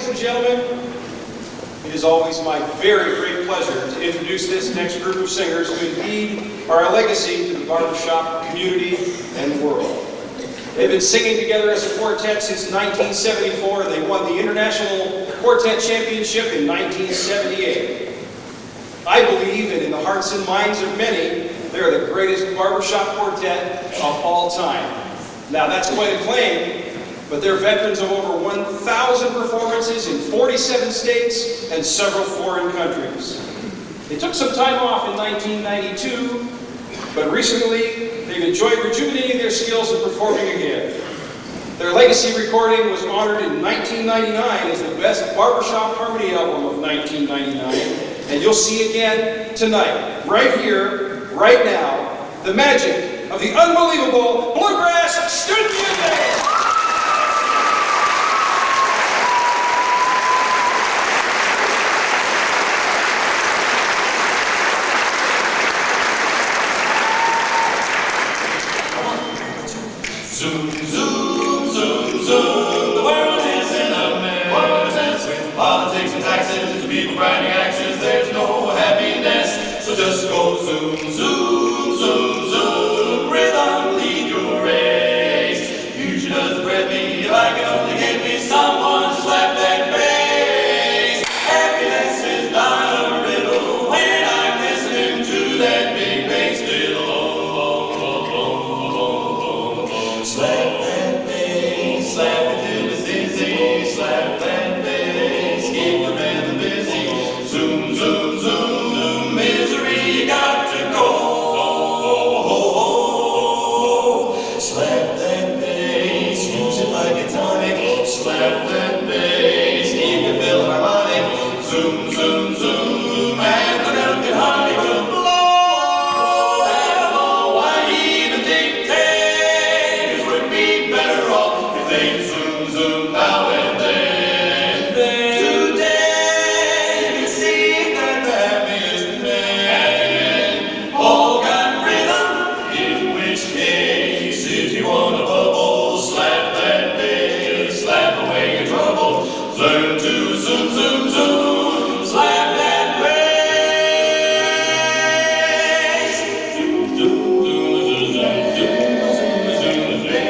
ladies and gentlemen, it is always my very great pleasure to introduce this next group of singers who indeed are a legacy to the barbershop community and the world. They've been singing together as a quartet since 1974, and they won the International Quartet Championship in 1978. I believe, and in the hearts and minds of many, they're the greatest barbershop quartet of all time. Now, that's quite a claim, but they're veterans of over 1,000 performances in 47 states and several foreign countries. They took some time off in 1992, but recently they've enjoyed rejuvenating their skills and performing again. Their legacy recording was honored in 1999 as the best barbershop harmony album of 1999, and you'll see again tonight, right here, right now, the magic of the unbelievable Bluegrass Student Music! Zoom, zoom, zoom, zoom, the world is in a mess. With politics and taxes, the people grinding axes, there's no happiness. So just go zoom, zoom, zoom, zoom, rhythm, lead your race. Future does bread me, if I can only give me someone to slap that bass. Happiness is not a riddle when I'm listening to that big bass fiddle. Slap that bass, slap it till it's dizzy. Slap that bass, keep the rhythm busy. Zoom, zoom, zoom, zoom, misery, you got to go. Slap that bass, use it like a tonic. Slap that bass, keep it feeling harmonic. Zoom, zoom, zoom, zoom, and the milk and honey will flow. And oh, why even dictate? Would be better off if they zoom, zoom now and then. Today you can see that the happiest man all got rhythm, in which case if you want a bubble, slap that bass, slap away your trouble. Learn to zoom, zoom, zoom, slap that bass. Zoom, zoom, zoom, zoom, zoom, zoom, zoom, zoom, zoom.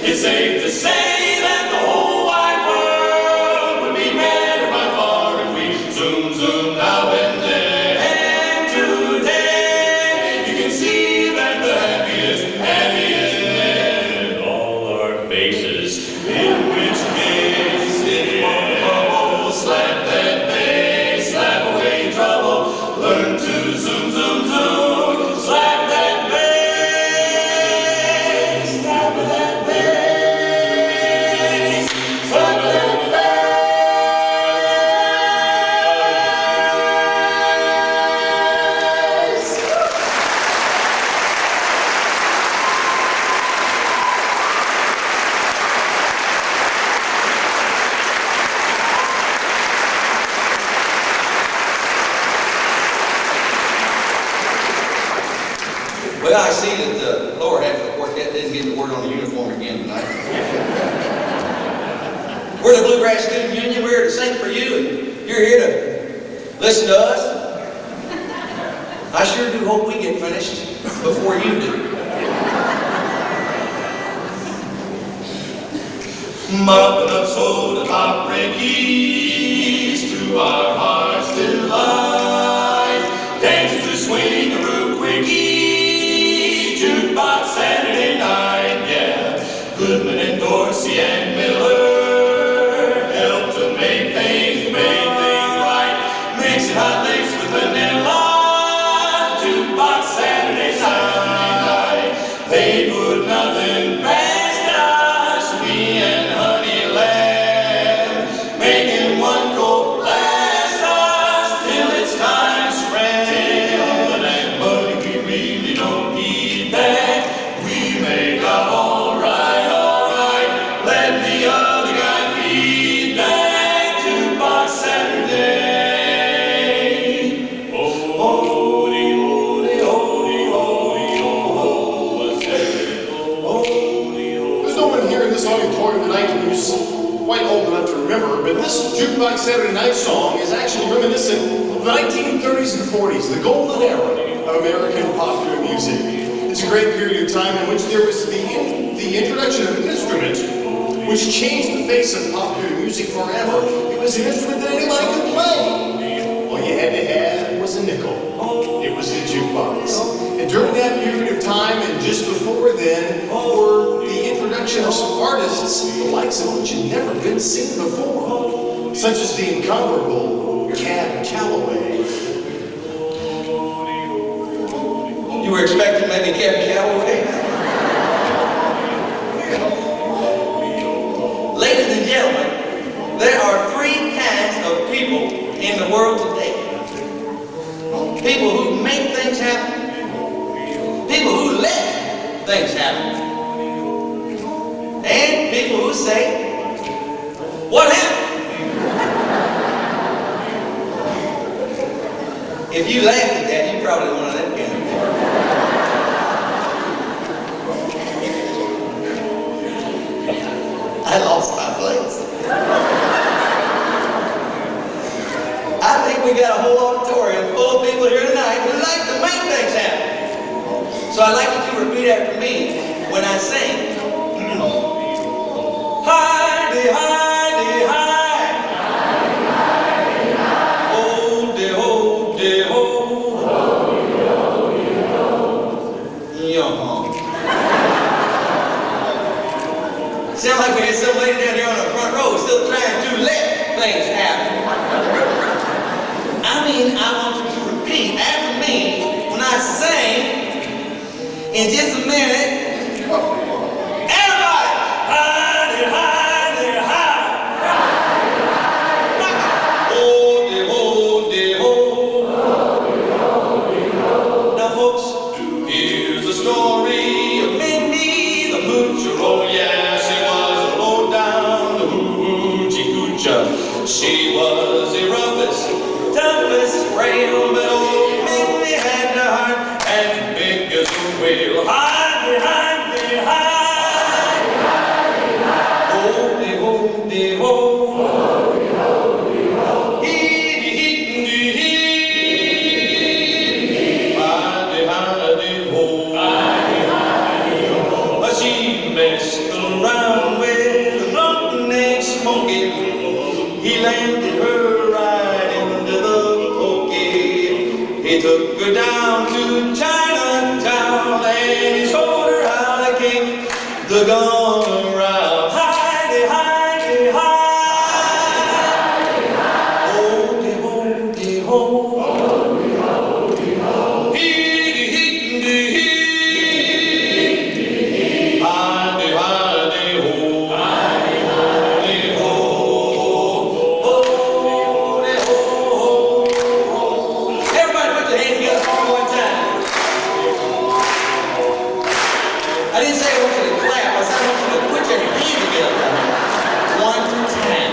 It's safe to say that the whole wide world would be better by far if we zoom, zoom now and then. And today you can see that the happiest men all our faces. In which case, if you want to bubble, slap that bass, slap away your trouble. Learn to zoom, zoom, zoom, slap that bass, slap that bass. Well, I see that the lower half of the quartet didn't get the word on the uniform again tonight. We're the Bluegrass Student Union. We're here to sing for you, and you're here to listen to us. I sure do hope we get finished before you do. Mopping up soda pop keys to our heart's delight. Dancing to swing-a-roo quickie, jukebox Saturday night, yeah. Goodman and Dorsey and Miller help to make things right. Mixing hot licks with vanilla, jukebox Saturday night. They put nothing past us, me and Honey Lamb, making one go blast us till it's time to rent. Till that money we really don't need that. We make one here in this auditorium tonight who's quite old enough to remember, but this Jukebox Saturday Night song is actually reminiscent of the 1930s and 40s, the golden era of American popular music. It's a great period of time in which there was the introduction of an instrument which changed the face of popular music forever. It was an instrument that anybody could play. All you had to have was a nickel. It was the jukebox. And during that period of time, and just before then, were the introduction of some artists, the likes of which had never been seen before, such as the incomparable Cab Calloway. You were expecting maybe Cab Calloway? Ladies and gentlemen, there are three kinds of people in the world today. People who make things happen, people who let things happen, and people who say, what happened? If you laughed at that, you're probably one of them guys. I lost my place. I think we got a whole auditorium full of people here tonight who like to make things happen. So I'd like you to repeat after me when I sing. Hi-de, hi-de, hi. Ho-de, ho-de, ho. Yo-ho. Sound like we had some lady down here on the front row still trying to let things happen. I mean, I want you to repeat after me when I sing in just a minute. Everybody! Hi-de, hi-de, hi. Ho-de, ho-de, ho. Now, folks, here's the story of Minnie the Moocher. Oh, yeah, she was a low down the hoochie coocher. She was the roughest, toughest, frail, but old Minnie had the heart and big as a whale. Hi-de, hi-de, hi. Ho-de, ho-de, ho. He landed her right into the pokey. He took her down to Chinatown and he showed her how to kick the gong around. Hi-de, hi-de, hi. Ho-de, ho-de, ho. Hee-de, hee-de, hee. Hi-de, hi-de, ho. I didn't say I want you to clap, I said I want you to put your hands together. 1 to 10.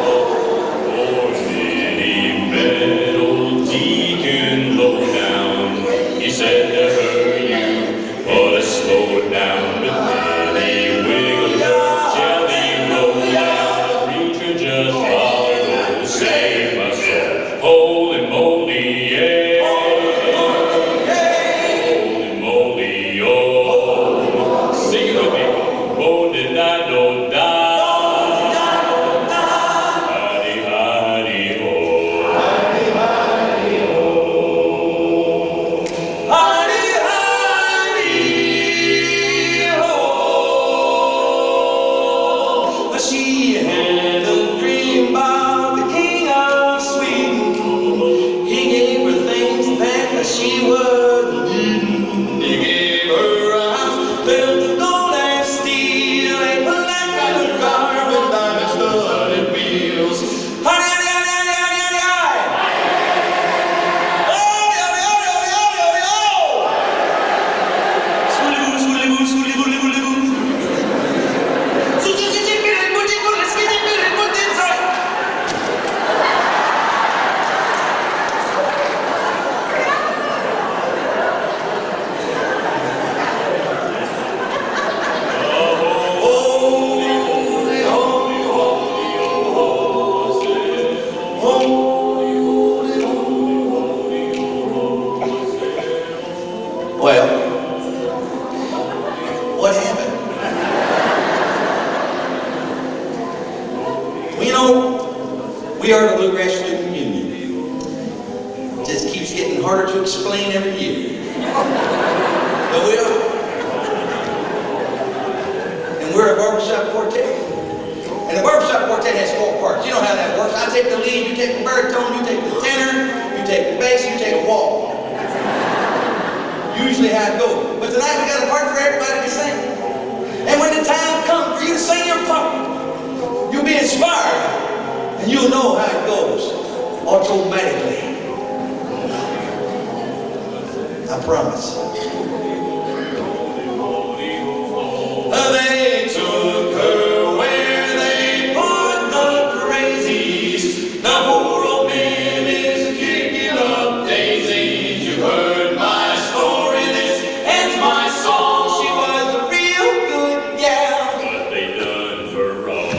Oh, Minnie met old Deacon low down. He said to her, you ought to slow down. But Minnie wiggled her jelly roll down. The preacher just hollered, oh, save my soul. Holy moly, yeah. Sing it with me. Oh, did I know Well, what happened? Well, you know, we are the Bluegrass Student Union. It just keeps getting harder to explain every year. But we are. And we're a barbershop quartet. And the barbershop quartet has 4 parts. You know how that works. I take the lead, you take the baritone, you take the tenor, you take the bass, you take a wall. Usually how it goes. But tonight we got a part for everybody to sing. And when the time comes for you to sing your part, you'll be inspired and you'll know how it goes automatically. I promise. They took her where they put the crazies. The poor old man is kicking up daisies. You heard my story, this ends my song. She was a real good gal. What they done for wrong?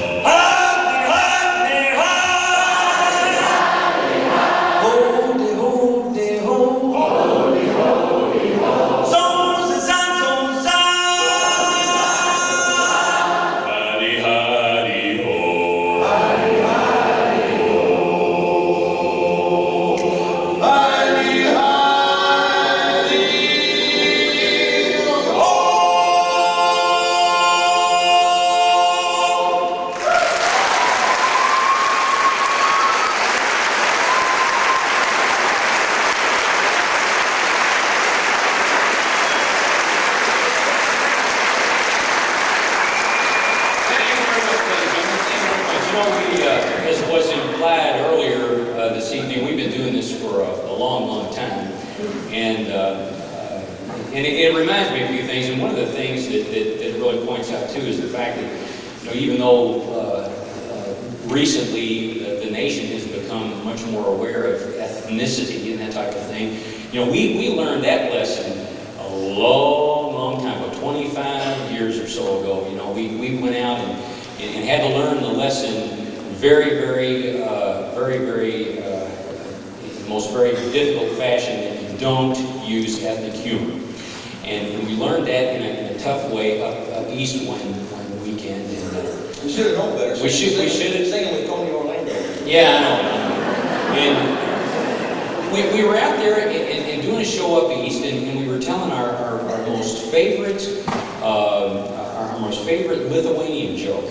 Holy, holy, holy. Songs and songs, Hidey, hidey, ho. Hidey, hidey, oh. As was implied earlier this evening, we've been doing this for a long, long time, and it reminds me of a few things. And one of the things that really points out too is the fact that even though recently the nation has become much more aware of ethnicity and that type of thing, we learned that lesson a long, long time ago, 25 years or so ago. We went out and had to learn the lesson very, most very difficult fashion, that you don't use ethnic humor. And we learned that in a tough way up east one weekend. And, We should have known better. We should have. Singing with Tony Orlando. yeah, I know. And we were out there and doing a show up east, and we were telling our most favorite Lithuanian joke.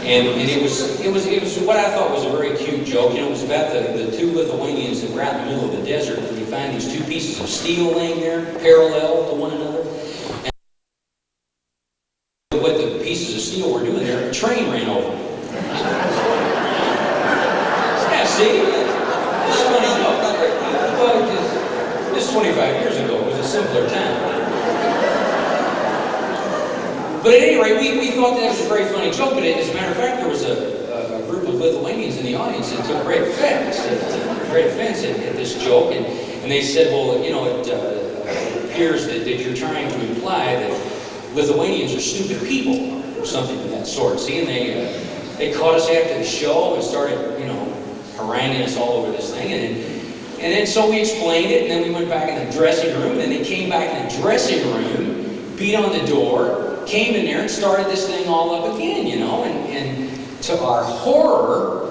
And it was what I thought was a very cute joke. It was about the 2 Lithuanians that were out in the middle of the desert, and you find these 2 pieces of steel laying there, parallel to one another. And what the pieces of steel were doing there, a train ran over them. Yeah, see? It's funny joke. Well, this 25 years ago, it was a simpler time. But at any rate, we thought that was a very funny joke, but as a matter of fact, there was a group of Lithuanians in the audience that took great offense at this joke, and they said, well, it appears that you're trying to imply that Lithuanians are stupid people, or something of that sort. See, and they caught us after the show and started, haranguing us all over this thing, and then so we explained it, and then we went back in the dressing room, and then they came back in the dressing room, beat on the door, came in there and started this thing all up again, and to our horror,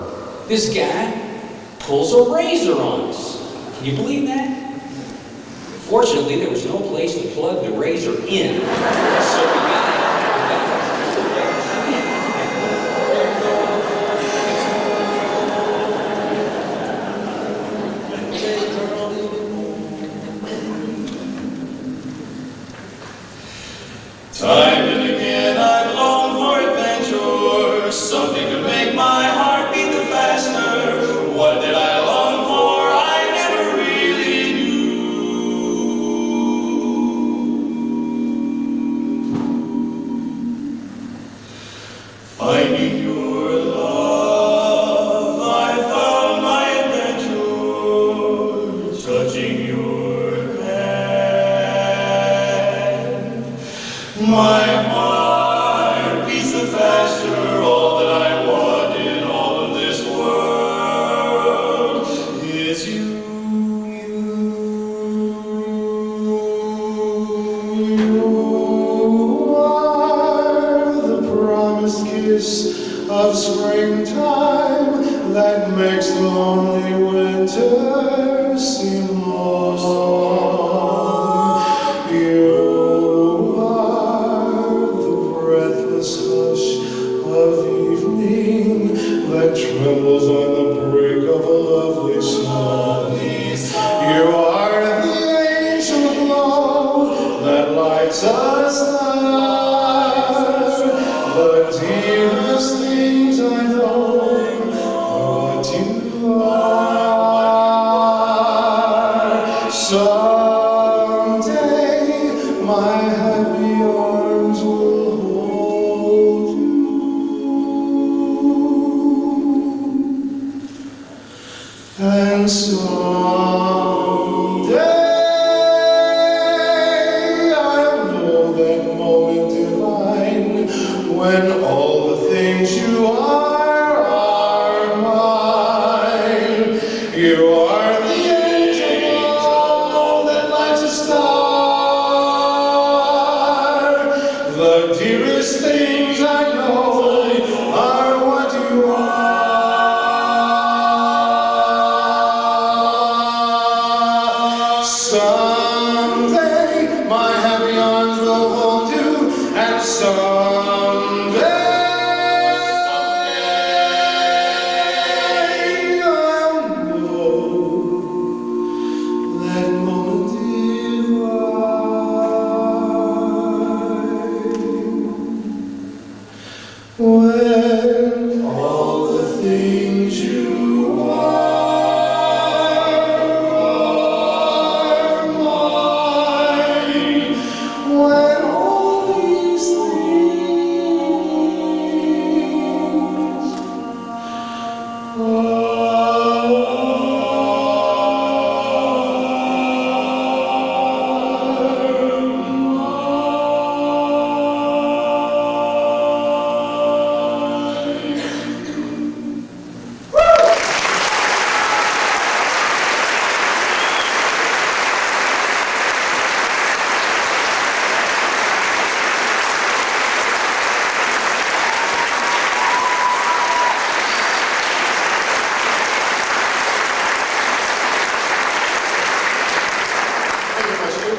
this guy pulls a razor on us. Can you believe that? Fortunately, there was no place to plug the razor in, so we got it. Time and again I've longed for adventure, something to make my heart beat the faster. What did I long for? I never really knew. Finding your love, I found my adventure, touching your hand. My heart beats the faster, all that I want in all of this world is you. kiss of springtime that makes the lonely winter seem long. You are the breathless hush of evening that trembles on the break of a lovely song. You are the angel glow that lights us up. The dearest things I know are what you are. Someday my happy arms will hold you. And someday I'll know that moment divine when all the things you are mine. You are the angel that lights a star. The dearest things I know are what you are. Someday my happy arms will hold you, and someday I'll know that moment divine when all the things you are mine. When all these things are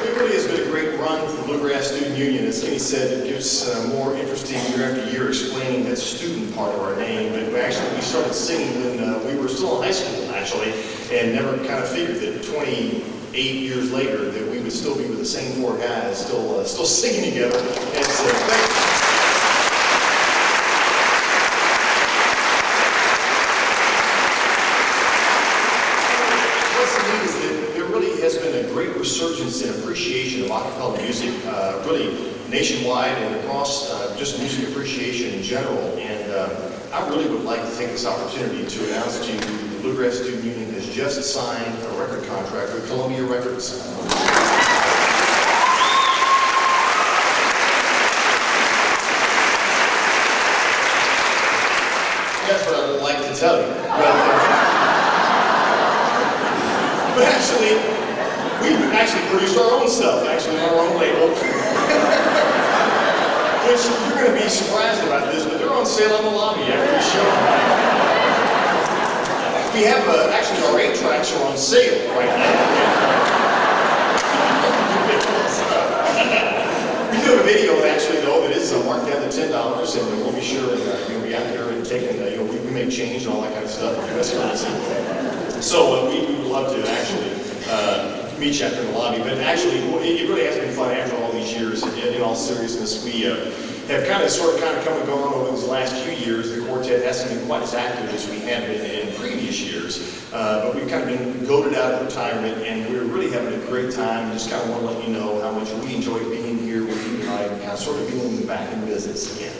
It really has been a great run for the Bluegrass Student Union. As Kenny said, it gives more interesting year after year explaining that student part of our name. But we started singing when we were still in high school, actually, and never kind of figured that 28 years later that we would still be with the same four guys, still singing together. And so, thank you. What's neat is that there really has been a great resurgence in appreciation of a cappella music, really nationwide and across just music appreciation in general. And I really would like to take this opportunity to announce to you that the Bluegrass Student Union has just signed a record contract with Columbia Records. That's what I would like to tell you. But actually, we've produced our own stuff, on our own label. Which, you're going to be surprised about this, but they're on sale in the lobby after the show. We have, actually, our 8 tracks are on sale right now. We do have a video, actually, though, that is marked down to $10, and we'll be sure you'll be out there and taking, we make change and all that kind of stuff. So we would love to actually meet you after in the lobby. But actually, it really has been fun after all these years. In all seriousness, we have kind of come and gone over these last few years. The quartet hasn't been quite as active as we have been in previous years. But we've kind of been goaded out of retirement, and we're really having a great time. Just kind of want to let you know how much we enjoy being here with you tonight and kind of sort of being back in business again.